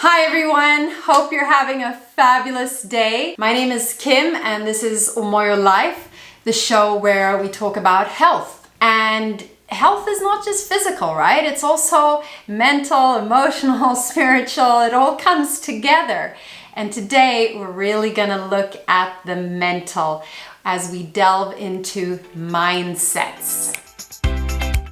Hi everyone, hope you're having a fabulous day. My name is Kim and this is Umoyo Life, the show where we talk about health. And health is not just physical, right? It's also mental, emotional, spiritual, it all comes together. And today we're really gonna look at the mental as we delve into mindsets.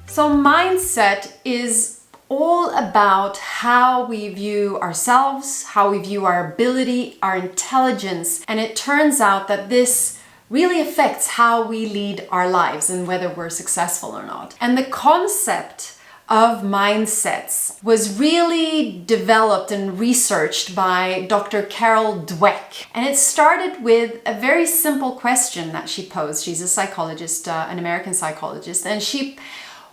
So mindset is all about how we view ourselves, how we view our ability, our intelligence, and it turns out that this really affects how we lead our lives and whether we're successful or not. And the concept of mindsets was really developed and researched by Dr. Carol Dweck. And it started with a very simple question that she posed. She's a psychologist, an American psychologist, and she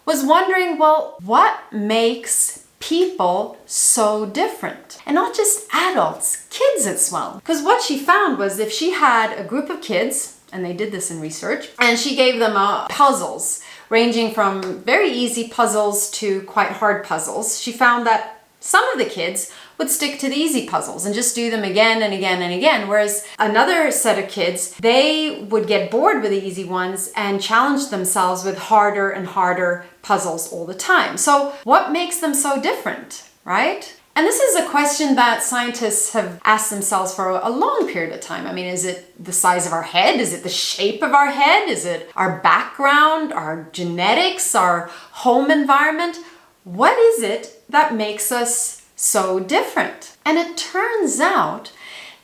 was wondering, well, what makes people so different? And not just adults, kids as well. Because what she found was if she had a group of kids, and they did this in research, and she gave them puzzles, ranging from very easy puzzles to quite hard puzzles, she found that some of the kids would stick to the easy puzzles and just do them again and again and again, whereas another set of kids, they would get bored with the easy ones and challenge themselves with harder and harder puzzles all the time. So what makes them so different, right? And this is a question that scientists have asked themselves for a long period of time. I mean, is it the size of our head? Is it the shape of our head? Is it our background, our genetics, our home environment? What is it that makes us so different? And it turns out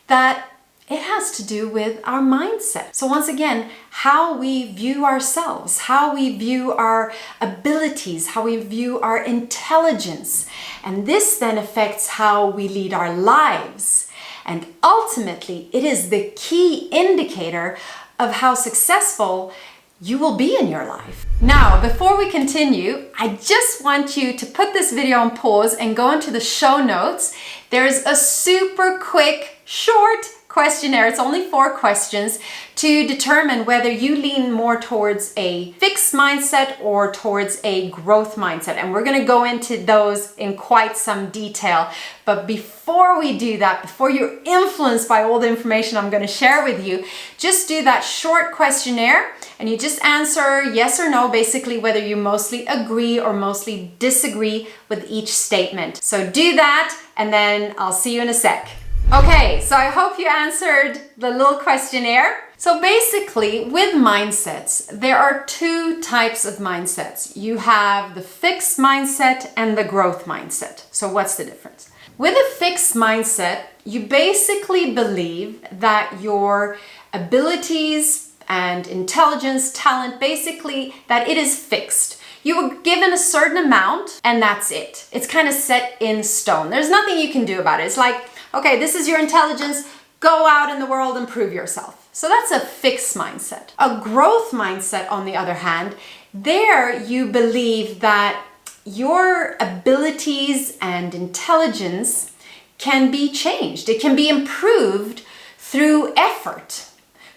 that it has to do with our mindset. So once again, how we view ourselves, how we view our abilities, how we view our intelligence. And this then affects how we lead our lives. And ultimately, it is the key indicator of how successful you will be in your life. Now, before we continue, I just want you to put this video on pause and go into the show notes. There's a super quick, short questionnaire. It's only 4 questions to determine whether you lean more towards a fixed mindset or towards a growth mindset. And we're going to go into those in quite some detail. But before we do that, before you're influenced by all the information I'm going to share with you, just do that short questionnaire and you just answer yes or no, basically whether you mostly agree or mostly disagree with each statement. So do that and then I'll see you in a sec. Okay, so I hope you answered the little questionnaire. So basically, with mindsets, there are 2 types of mindsets. You have the fixed mindset and the growth mindset. So what's the difference? With a fixed mindset, you basically believe that your abilities and intelligence, talent, basically that it is fixed. You were given a certain amount and that's it. It's kind of set in stone. There's nothing you can do about it. It's like, okay, this is your intelligence, go out in the world and prove yourself. So that's a fixed mindset. A growth mindset, on the other hand, there you believe that your abilities and intelligence can be changed. It can be improved through effort,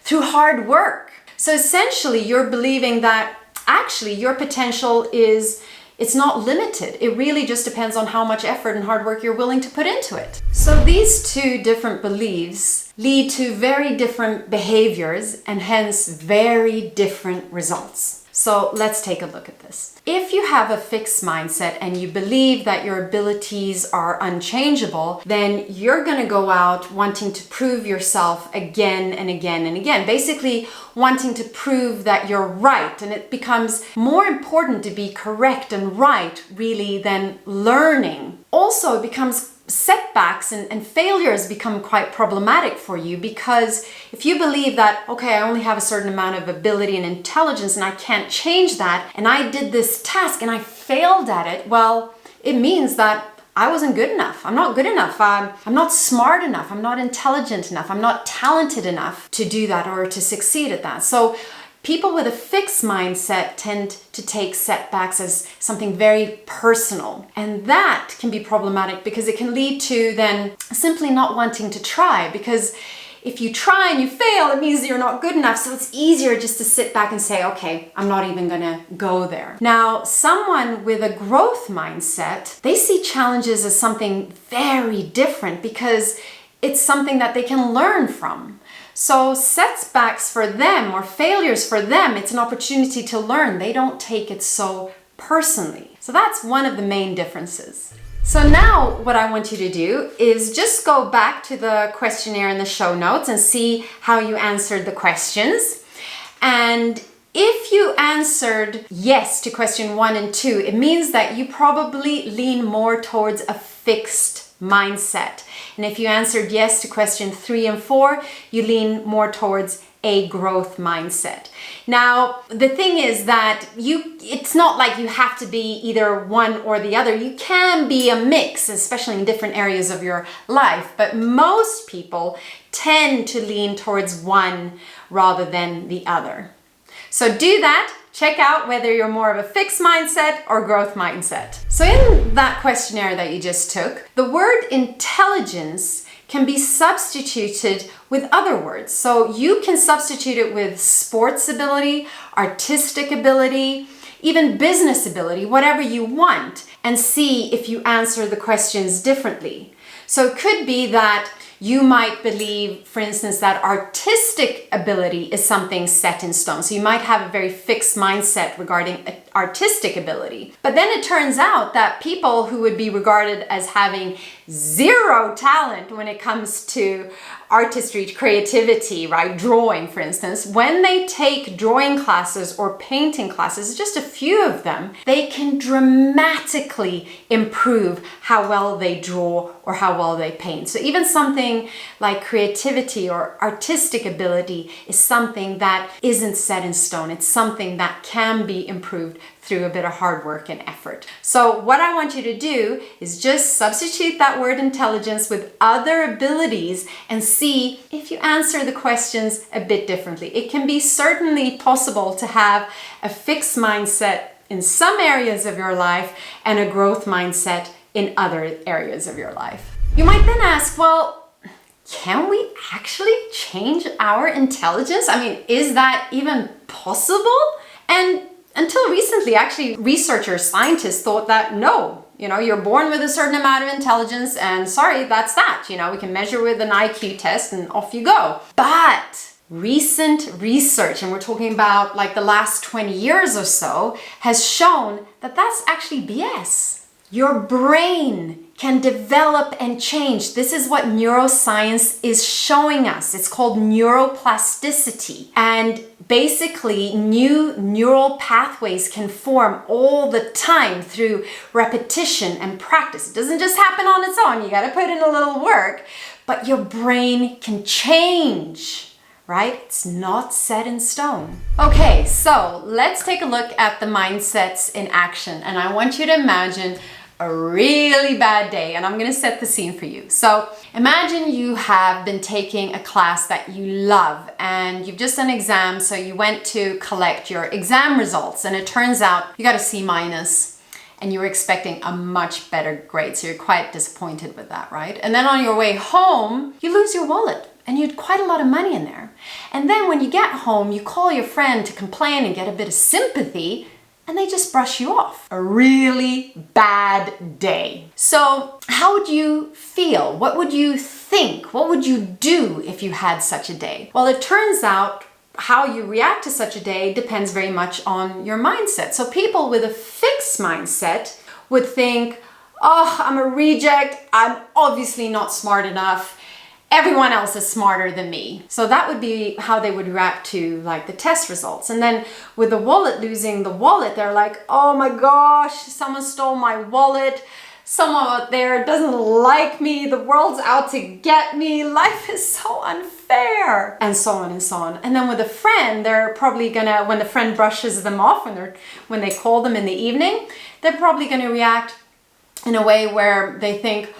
through hard work. So essentially you're believing that actually your potential it's not limited. It really just depends on how much effort and hard work you're willing to put into it. So these 2 different beliefs lead to very different behaviors and hence very different results. So let's take a look at this. If you have a fixed mindset and you believe that your abilities are unchangeable, then you're going to go out wanting to prove yourself again and again and again, basically wanting to prove that you're right. And it becomes more important to be correct and right, really, than learning. Also, it becomes setbacks and failures become quite problematic for you, because if you believe that, okay, I only have a certain amount of ability and intelligence and I can't change that, and I did this task and I failed at it, well, it means that I wasn't good enough. I'm not good enough. I'm not smart enough. I'm not intelligent enough. I'm not talented enough to do that or to succeed at that. So people with a fixed mindset tend to take setbacks as something very personal. And that can be problematic because it can lead to then simply not wanting to try, because if you try and you fail, it means that you're not good enough. So it's easier just to sit back and say, okay, I'm not even gonna go there. Now, someone with a growth mindset, they see challenges as something very different because it's something that they can learn from. So setbacks for them or failures for them, it's an opportunity to learn. They don't take it so personally. So that's one of the main differences. So now what I want you to do is just go back to the questionnaire in the show notes and see how you answered the questions. And if you answered yes to question 1 and 2, it means that you probably lean more towards a fixed mindset. And if you answered yes to question 3 and 4, you lean more towards a growth mindset. Now, the thing is that it's not like you have to be either one or the other. You can be a mix, especially in different areas of your life, but most people tend to lean towards one rather than the other. So do that. Check out whether you're more of a fixed mindset or growth mindset. So in that questionnaire that you just took, the word intelligence can be substituted with other words. So you can substitute it with sports ability, artistic ability, even business ability, whatever you want, and see if you answer the questions differently. So it could be that you might believe, for instance, that artistic ability is something set in stone. So you might have a very fixed mindset regarding artistic ability. But then it turns out that people who would be regarded as having zero talent when it comes to artistry, creativity, right? Drawing, for instance, when they take drawing classes or painting classes, just a few of them, they can dramatically improve how well they draw or how well they paint. So even something like creativity or artistic ability is something that isn't set in stone. It's something that can be improved through a bit of hard work and effort. So what I want you to do is just substitute that word intelligence with other abilities and see if you answer the questions a bit differently. It can be certainly possible to have a fixed mindset in some areas of your life and a growth mindset in other areas of your life. You might then ask, well, can we actually change our intelligence? I mean, is that even possible? And until recently, actually, researchers, scientists thought that no, you're born with a certain amount of intelligence and sorry, that's that. We can measure with an IQ test and off you go. But recent research, and we're talking about like the last 20 years or so, has shown that that's actually BS. Your brain can develop and change. This is what neuroscience is showing us. It's called neuroplasticity. And basically, new neural pathways can form all the time through repetition and practice. It doesn't just happen on its own. You got to put in a little work, but your brain can change, right? It's not set in stone. Okay, so let's take a look at the mindsets in action. And I want you to imagine a really bad day, and I'm going to set the scene for you. So imagine you have been taking a class that you love and you've just done exams, so you went to collect your exam results and it turns out you got a C- and you were expecting a much better grade, so you're quite disappointed with that, right? And then on your way home, you lose your wallet and you had quite a lot of money in there. And then when you get home, you call your friend to complain and get a bit of sympathy, and they just brush you off. A really bad day. So how would you feel? What would you think? What would you do if you had such a day? Well, it turns out how you react to such a day depends very much on your mindset. So people with a fixed mindset would think, oh, I'm a reject. I'm obviously not smart enough. Everyone else is smarter than me. So that would be how they would react to like the test results. And then with the wallet, losing the wallet, they're like, oh my gosh, someone stole my wallet. Someone out there doesn't like me. The world's out to get me. Life is so unfair. And so on and so on. And then with a friend, they're probably gonna, when the friend brushes them off, when they call them in the evening, they're probably gonna react in a way where they think,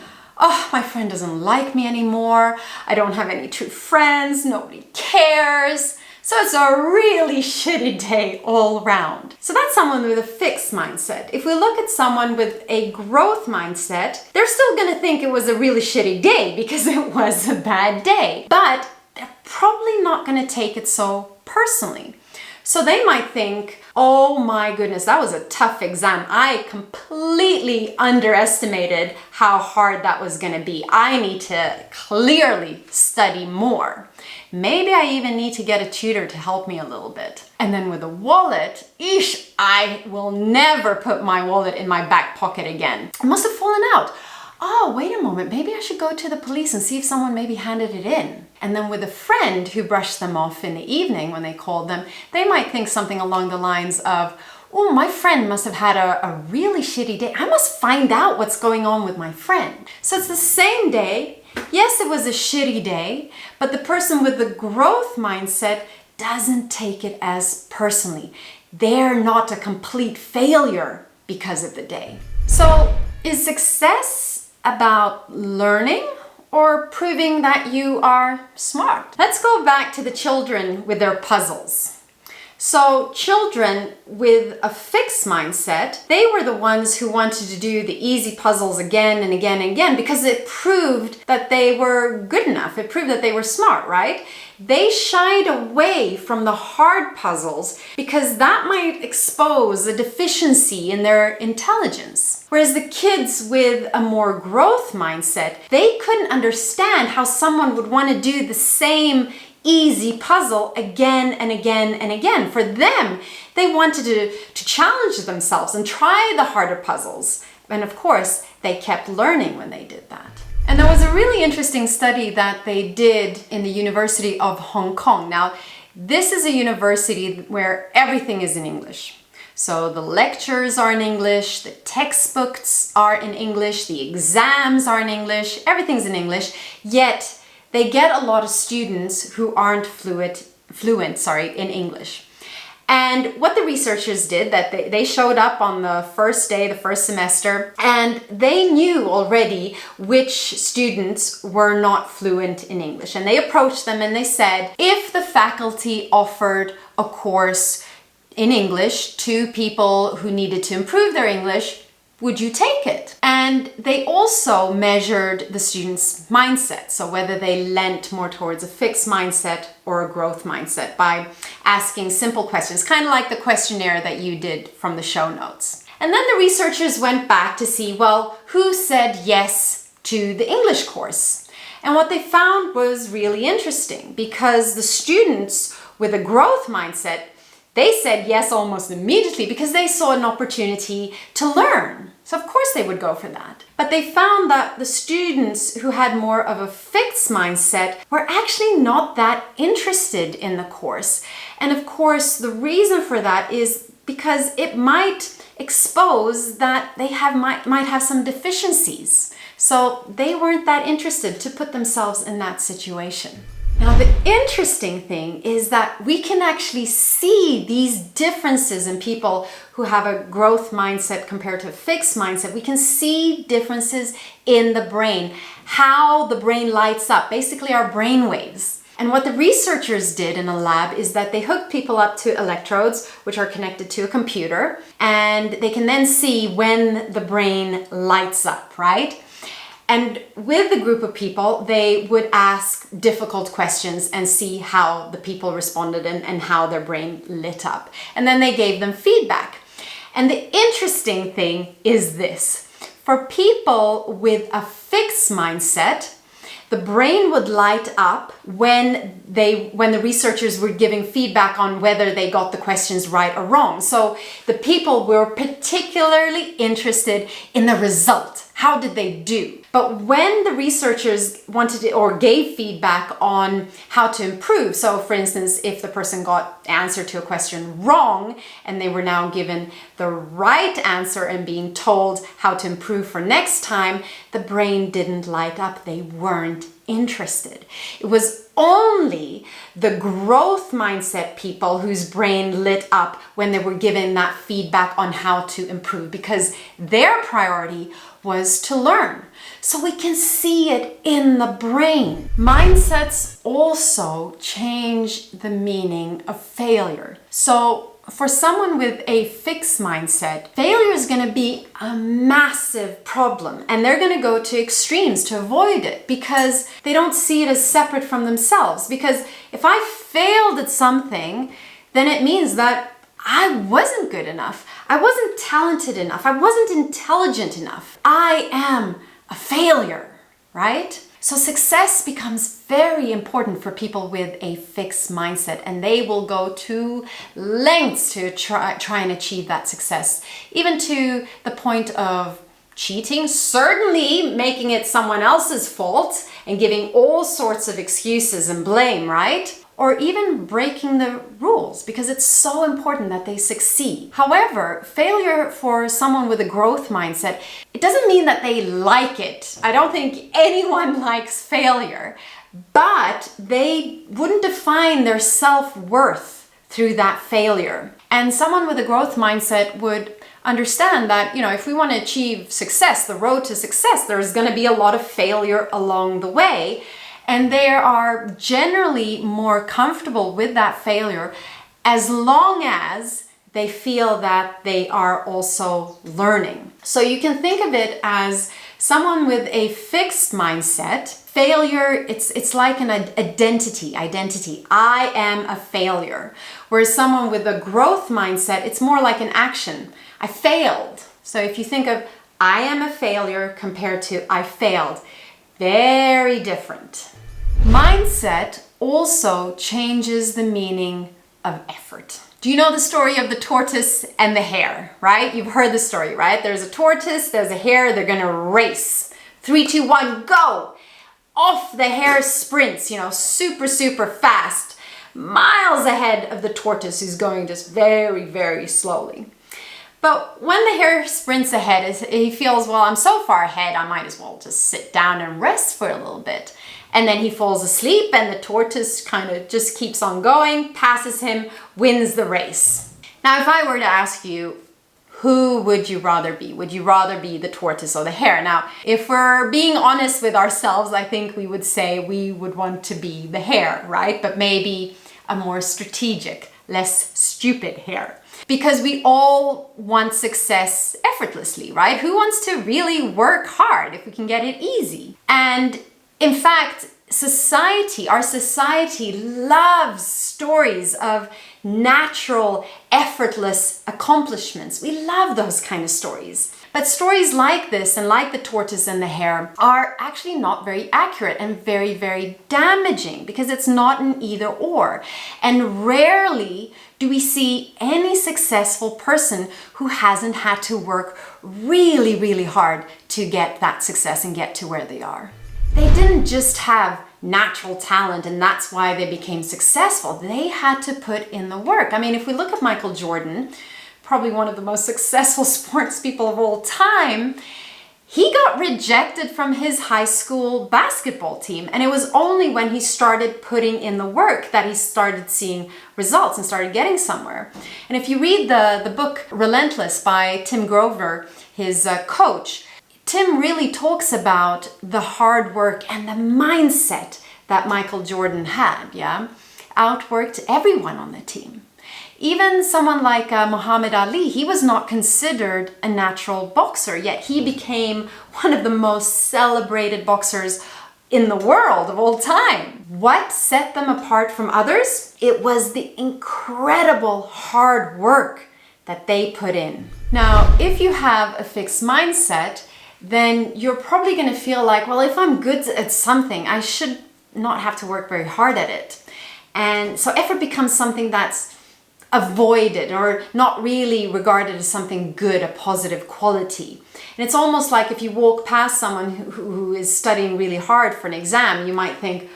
oh, my friend doesn't like me anymore. I don't have any true friends. Nobody cares. So it's a really shitty day all around. So that's someone with a fixed mindset. If we look at someone with a growth mindset, they're still gonna think it was a really shitty day because it was a bad day. But probably not going to take it so personally. So they might think, oh my goodness, that was a tough exam. I completely underestimated how hard that was going to be. I need to clearly study more. Maybe I even need to get a tutor to help me a little bit. And then with a wallet, I will never put my wallet in my back pocket again. It must have fallen out. Oh, wait a moment, maybe I should go to the police and see if someone maybe handed it in. And then with a friend who brushed them off in the evening when they called them, they might think something along the lines of, oh, my friend must have had a really shitty day. I must find out what's going on with my friend. So it's the same day. Yes, it was a shitty day, but the person with the growth mindset doesn't take it as personally. They're not a complete failure because of the day. So is success about learning or proving that you are smart? Let's go back to the children with their puzzles. So children with a fixed mindset, they were the ones who wanted to do the easy puzzles again and again and again because it proved that they were good enough. It proved that they were smart, right? They shied away from the hard puzzles because that might expose a deficiency in their intelligence. Whereas the kids with a more growth mindset, they couldn't understand how someone would want to do the same easy puzzle again and again and again. For them, they wanted to challenge themselves and try the harder puzzles. And of course, they kept learning when they did that. And there was a really interesting study that they did in the University of Hong Kong. Now, this is a university where everything is in English. So the lectures are in English, the textbooks are in English, the exams are in English, everything's in English, yet they get a lot of students who aren't fluent in English. And what the researchers did, that they showed up on the first day, the first semester, and they knew already which students were not fluent in English. And they approached them and they said, if the faculty offered a course in English to people who needed to improve their English, would you take it? And they also measured the students' mindset, so whether they leant more towards a fixed mindset or a growth mindset by asking simple questions, kind of like the questionnaire that you did from the show notes. And then the researchers went back to see, well, who said yes to the English course? And what they found was really interesting because the students with a growth mindset, they said yes almost immediately because they saw an opportunity to learn. So of course they would go for that. But they found that the students who had more of a fixed mindset were actually not that interested in the course. And of course, the reason for that is because it might expose that they might have some deficiencies. So they weren't that interested to put themselves in that situation. Now, the interesting thing is that we can actually see these differences in people who have a growth mindset compared to a fixed mindset. We can see differences in the brain, how the brain lights up, basically our brain waves. And what the researchers did in a lab is that they hooked people up to electrodes, which are connected to a computer, and they can then see when the brain lights up, right? And with the group of people, they would ask difficult questions and see how the people responded and how their brain lit up. And then they gave them feedback. And the interesting thing is this. For people with a fixed mindset, the brain would light up when the researchers were giving feedback on whether they got the questions right or wrong. So the people were particularly interested in the result. How did they do? But when the researchers wanted or gave feedback on how to improve, so for instance, if the person got answer to a question wrong and they were now given the right answer and being told how to improve for next time, the brain didn't light up. They weren't interested. It was only the growth mindset people whose brain lit up when they were given that feedback on how to improve because their priority was to learn. So we can see it in the brain. Mindsets also change the meaning of failure. So for someone with a fixed mindset, failure is going to be a massive problem, and they're going to go to extremes to avoid it because they don't see it as separate from themselves. Because if I failed at something, then it means that I wasn't good enough. I wasn't talented enough. I wasn't intelligent enough. I am a failure, right? So success becomes very important for people with a fixed mindset, and they will go to lengths to try and achieve that success, even to the point of cheating, certainly making it someone else's fault and giving all sorts of excuses and blame, right? Or even breaking the rules, because it's so important that they succeed. However, failure for someone with a growth mindset, it doesn't mean that they like it. I don't think anyone likes failure, but they wouldn't define their self-worth through that failure. And someone with a growth mindset would understand that, if we want to achieve success, the road to success, there's going to be a lot of failure along the way. And they are generally more comfortable with that failure as long as they feel that they are also learning. So you can think of it as someone with a fixed mindset. Failure, it's like an identity. I am a failure. Whereas someone with a growth mindset, it's more like an action. I failed. So if you think of I am a failure compared to I failed, very different. Mindset also changes the meaning of effort. Do you know the story of the tortoise and the hare, right? You've heard the story, right? There's a tortoise, there's a hare, they're gonna race. 3, 2, 1, go! Off the hare sprints, super, super fast, miles ahead of the tortoise who's going just very, very slowly. But when the hare sprints ahead, he feels, well, I'm so far ahead, I might as well just sit down and rest for a little bit. And then he falls asleep, and the tortoise kind of just keeps on going, passes him, wins the race. Now, if I were to ask you, who would you rather be? Would you rather be the tortoise or the hare? Now, if we're being honest with ourselves, I think we would say we would want to be the hare, right? But maybe a more strategic, less stupid hare. Because we all want success effortlessly, right? Who wants to really work hard if we can get it easy? And in fact, our society loves stories of natural, effortless accomplishments. We love those kind of stories. But stories like this, and like the tortoise and the hare, are actually not very accurate and very, very damaging, because it's not an either or. And rarely do we see any successful person who hasn't had to work really, really hard to get that success and get to where they are. They didn't just have natural talent and that's why they became successful. They had to put in the work. I mean, if we look at Michael Jordan, probably one of the most successful sports people of all time, he got rejected from his high school basketball team. And it was only when he started putting in the work that he started seeing results and started getting somewhere. And if you read the book Relentless by Tim Grover, his coach, Tim really talks about the hard work and the mindset that Michael Jordan had, outworked everyone on the team. Even someone like Muhammad Ali, he was not considered a natural boxer, yet he became one of the most celebrated boxers in the world of all time. What set them apart from others? It was the incredible hard work that they put in. Now, if you have a fixed mindset, then you're probably going to feel like, well, if I'm good at something, I should not have to work very hard at it. And so effort becomes something that's avoided or not really regarded as something good, a positive quality. And it's almost like if you walk past someone who is studying really hard for an exam, you might think,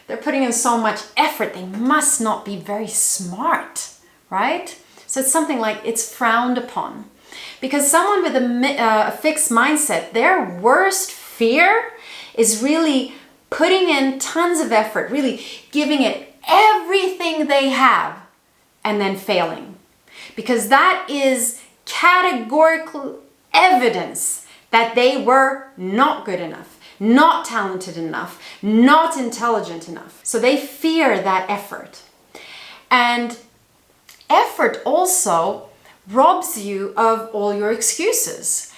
they're putting in so much effort, they must not be very smart, right? So it's something like it's frowned upon. Because someone with a fixed mindset, their worst fear is really putting in tons of effort, really giving it everything they have, and then failing. Because that is categorical evidence that they were not good enough, not talented enough, not intelligent enough. So they fear that effort. And Effort also robs you of all your excuses,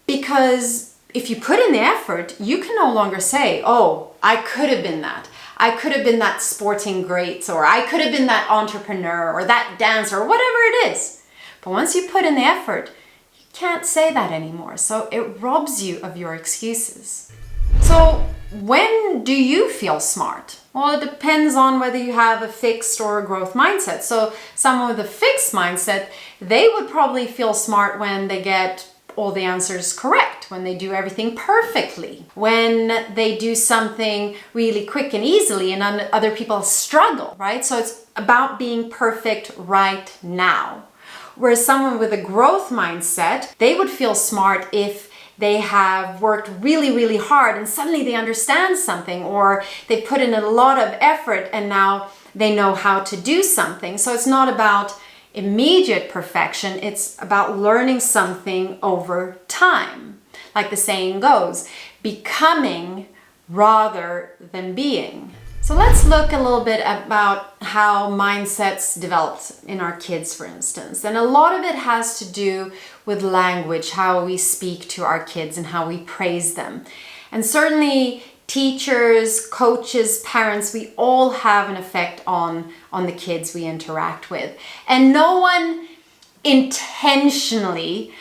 because if you put in the effort, you can no longer say, oh, I could have been that. I could have been that sporting great, or I could have been that entrepreneur or that dancer or whatever it is. But once you put in the effort, you can't say that anymore. So it robs you of your excuses. So when do you feel smart? Well, it depends on whether you have a fixed or a growth mindset. So someone with a fixed mindset, they would probably feel smart when they get all the answers correct, when they do everything perfectly, when they do something really quick and easily and other people struggle, right? So it's about being perfect right now. Whereas someone with a growth mindset, they would feel smart if they have worked really, really hard and suddenly they understand something, or they put in a lot of effort and now they know how to do something. So it's not about immediate perfection, it's about learning something over time. Like the saying goes, becoming rather than being. So let's look a little bit about how mindsets developed in our kids, for instance. And a lot of it has to do with language, how we speak to our kids and how we praise them. And certainly teachers, coaches, parents, we all have an effect on the kids we interact with. And no one intentionally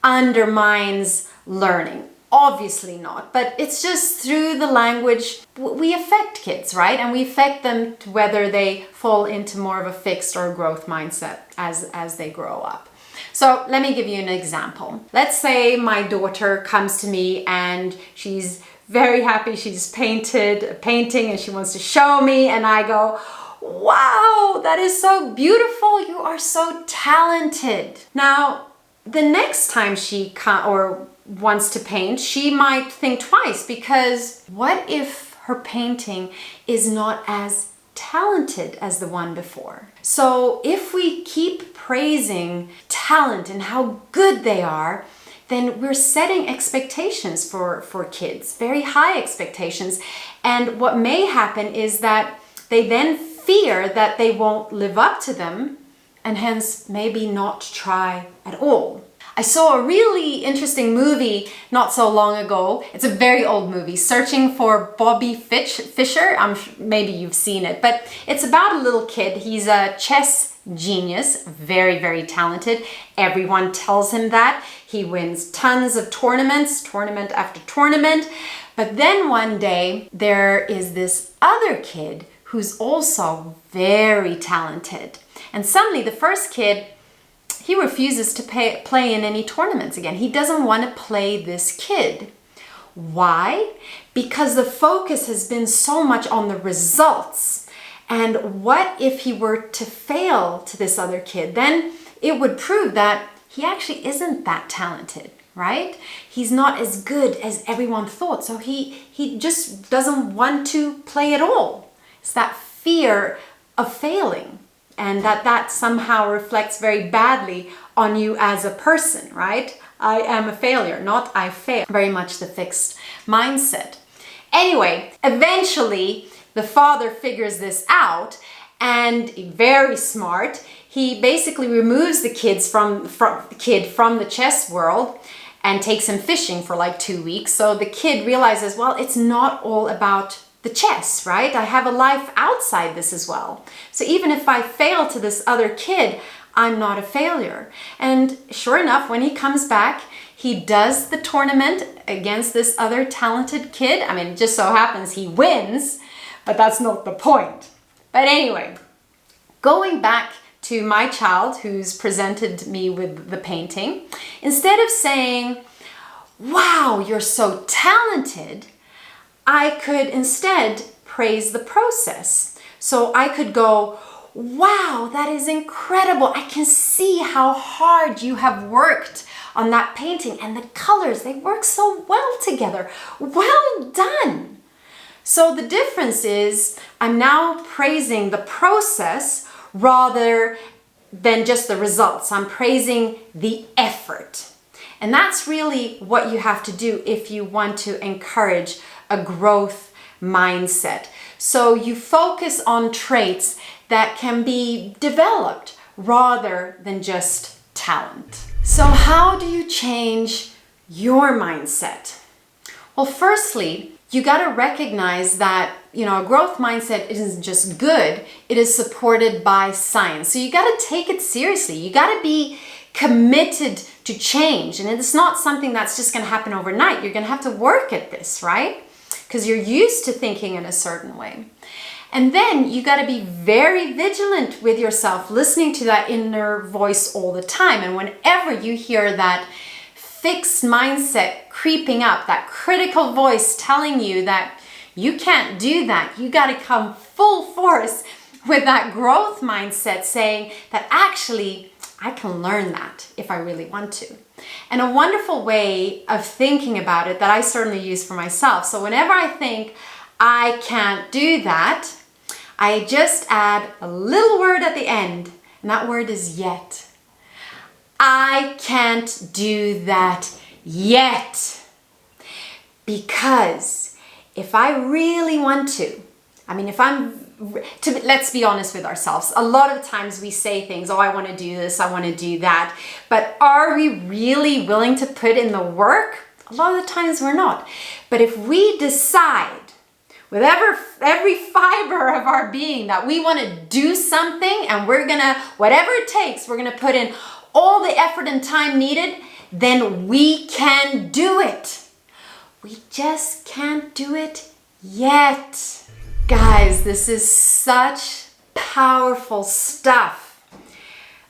undermines learning. Obviously not, but it's just through the language we affect kids, right? And we affect them to whether they fall into more of a fixed or growth mindset as they grow up. So let me give you an example. Let's say my daughter comes to me and she's very happy. She's painted a painting and she wants to show me, and I go, wow, that is so beautiful. You are so talented. Now, the next time she wants to paint, she might think twice, because what if her painting is not as talented as the one before? So if we keep praising talent and how good they are, then we're setting expectations for kids, very high expectations. And what may happen is that they then fear that they won't live up to them, and hence maybe not try at all. I saw a really interesting movie not so long ago. It's a very old movie, Searching for Bobby Fischer. Maybe you've seen it, but it's about a little kid. He's a chess genius, very, very talented. Everyone tells him that. He wins tons of tournaments, tournament after tournament. But then one day there is this other kid who's also very talented. And suddenly the first kid, he refuses to play in any tournaments again. He doesn't want to play this kid. Why? Because the focus has been so much on the results. And what if he were to fail to this other kid? Then it would prove that he actually isn't that talented, right? He's not as good as everyone thought. So he just doesn't want to play at all. It's that fear of failing. And that somehow reflects very badly on you as a person, right? I am a failure, not I fail. Very much the fixed mindset. Anyway, eventually the father figures this out, and very smart, he basically removes the kid from the chess world and takes him fishing for like 2 weeks. So the kid realizes, well, it's not all about the chess, right? I have a life outside this as well. So even if I fail to this other kid, I'm not a failure. And sure enough, when he comes back, he does the tournament against this other talented kid. I mean, it just so happens he wins, but that's not the point. But anyway, going back to my child who's presented me with the painting, instead of saying, wow, you're so talented, I could instead praise the process. So I could go, wow, that is incredible. I can see how hard you have worked on that painting, and the colors, they work so well together. Well done. So the difference is I'm now praising the process rather than just the results. I'm praising the effort. And that's really what you have to do if you want to encourage a growth mindset. So you focus on traits that can be developed rather than just talent. So how do you change your mindset? Well, firstly, you got to recognize that, a growth mindset isn't just good, it is supported by science. So you got to take it seriously. You got to be committed to change. And it's not something that's just going to happen overnight. You're going to have to work at this, right? Because you're used to thinking in a certain way. And then you got to be very vigilant with yourself, listening to that inner voice all the time. And whenever you hear that fixed mindset creeping up, that critical voice telling you that you can't do that, you got to come full force with that growth mindset saying that actually I can learn that if I really want to. And a wonderful way of thinking about it that I certainly use for myself. So whenever I think I can't do that, I just add a little word at the end, and that word is yet. I can't do that yet. Because if I really want to, let's be honest with ourselves. A lot of times we say things, I want to do this, I want to do that. But are we really willing to put in the work? A lot of the times we're not. But if we decide with every fiber of our being that we want to do something and we're going to, whatever it takes, we're going to put in all the effort and time needed, then we can do it. We just can't do it yet. Guys, this is such powerful stuff.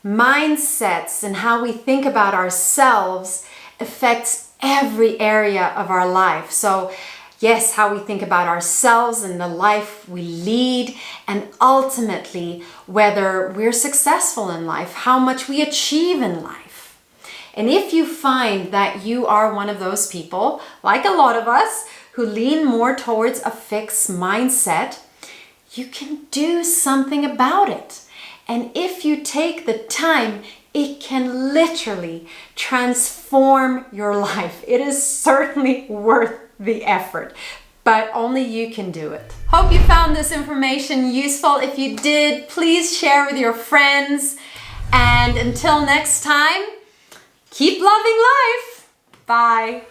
Mindsets and how we think about ourselves affects every area of our life. So yes, how we think about ourselves and the life we lead, and ultimately whether we're successful in life, how much we achieve in life. And if you find that you are one of those people, like a lot of us, who lean more towards a fixed mindset, you can do something about it. And if you take the time, it can literally transform your life. It is certainly worth the effort, but only you can do it. Hope you found this information useful. If you did, please share with your friends. And until next time, keep loving life. Bye.